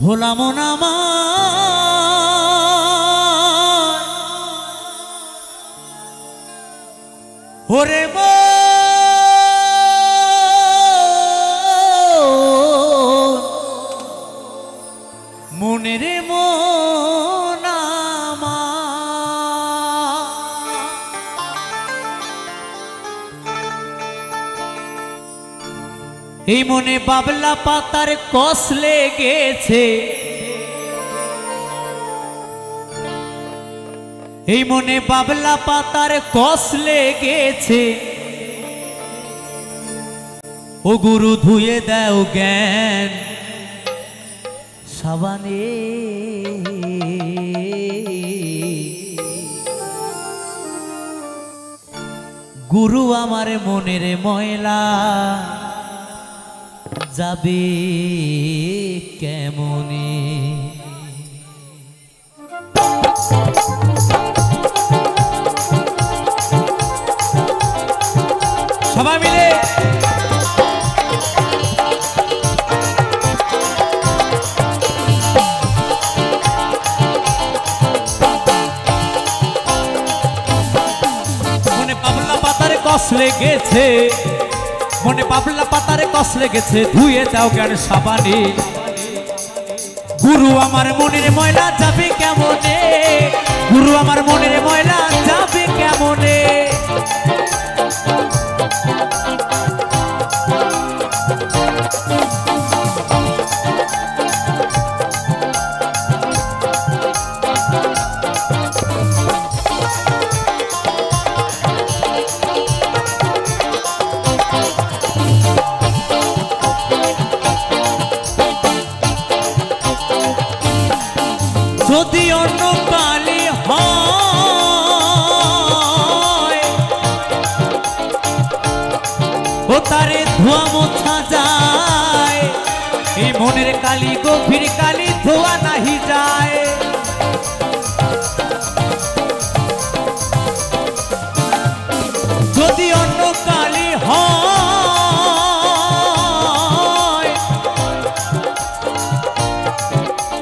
ভোলা মন আমার ওরে মনের মন এই মনে বাবলা পাতার কষ লেগেছে, এই মনে বাবলা পাতার কষ লেগেছে। ও গুরু ধুয়ে দাও জ্ঞান সাবানে, গুরু আমার মনের ময়লা যাবে কেমনে। সবাই মিলে মনে পাবলা পাতার কষ লেগেছে, মনে পাবলা পাতারে কষ লেগেছে, ধুয়ে দাও জ্ঞান সাবানে। গুরু আমার মনের ময়লা যাবে কেমনে, গুরু আমার মনের ময়লা যাবে কেমনে। যদি অন্য কালে হয় ও তারে ধোয়া মোছা যায়, এই মনের কালি গভীর কালি ধোয়া নাহি যায়। যদি অন্য কালি হয়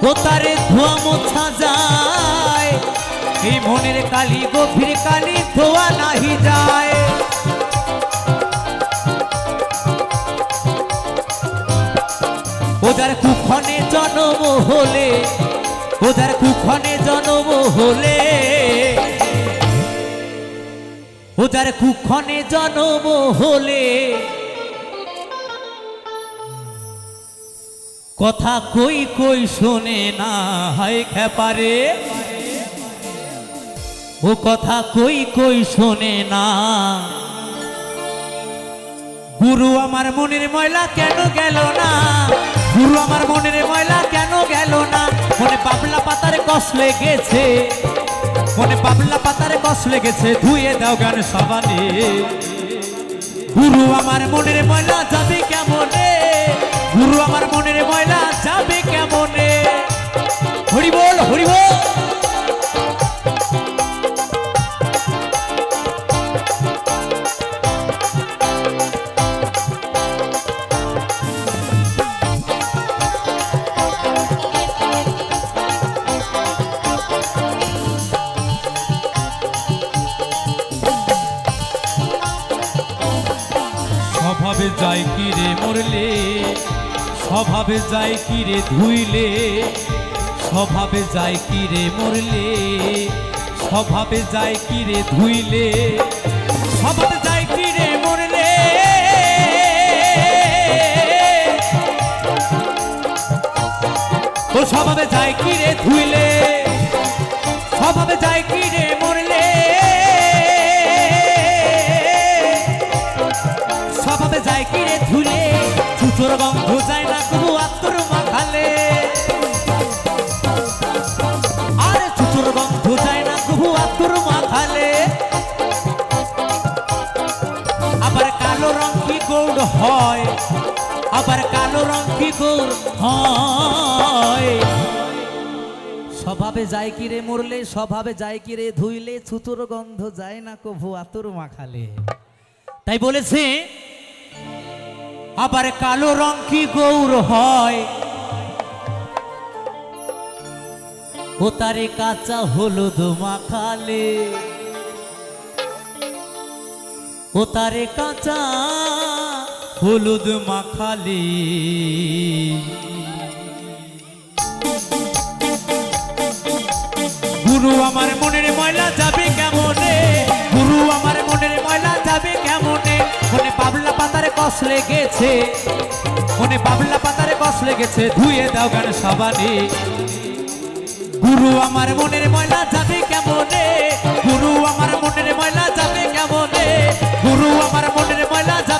ও তারে ধোয়া মোছা যায়, এই মনের কালি গভীর কালি ধোয়া নাহি যায়। ওদের কুক্ষণে জন্ম হলে, ওদের কুক্ষণে জন্ম হলে, ওদের কুক্ষণে জন্ম হলে কথা কই কই শোনে না হয় খেপারে, ও কথা কই কই শোনে না। গুরু আমার মনের ময়লা কেন গেল না, গুরু আমার মনের ময়লা কেন গেল না। মনে পাবলা পাতার কষ লেগেছে, মনে পাবলা পাতার কষ লেগেছে, ধুয়ে দাও জ্ঞান সাবানে। গুরু আমার মনের ময়লা যাবে কেমনে, গুরু আমার মনের ময়লা যাবে কেমনে। হরি বল হরি বল। স্বভাবে যায় কি রে মরলে, স্বভাবে যায় কি রে ধুইলে, স্বভাবে যায় কি রে মরলে, স্বভাবে যায় কি রে ধুইলে, স্বভাবে যায় কি রে মরলে, ও স্বভাবে যায় কি রে ধুইলে, স্বভাবে যায় কি রে মরলে, স্বভাবে যায় কি রে ধুইলে, চুচোর গন্ধ যায় না তবু আত্মর মাখালে, আরে চুচোর গন্ধ যায় না তবু আত্মর মাখালে। আবার কালো রং কি গৌড় হয়, আবার কালো রং কি গৌড় হয়। স্বভাবে যায় কি রে মরলে, স্বভাবে যায় কি রে ধুইলে, চুচোর গন্ধ যায় না কভু আতর মাখালে। তাই বলেছে আবার কালো রং কি গৌর হয়, ও তারে কাঁচা হলুদ মাখালে, ও তারে কাঁচা হলুদ মাখালে। গুরু আমার মনের ময়লা যাবে কেমনে, গুরু আমার মনের ময়লা যাবে কেমনে। মনে বাবলা পাতার কষ লেগেছে, মনে বাবলা পাতার কষ লেগেছে, ধুয়ে দাও গান সাবানে। গুরু আমার মনের ময়লা যাবে কেমনে, গুরু আমার মনের ময়লা যাবে কেমনে, গুরু আমার মনের ময়লা যাবে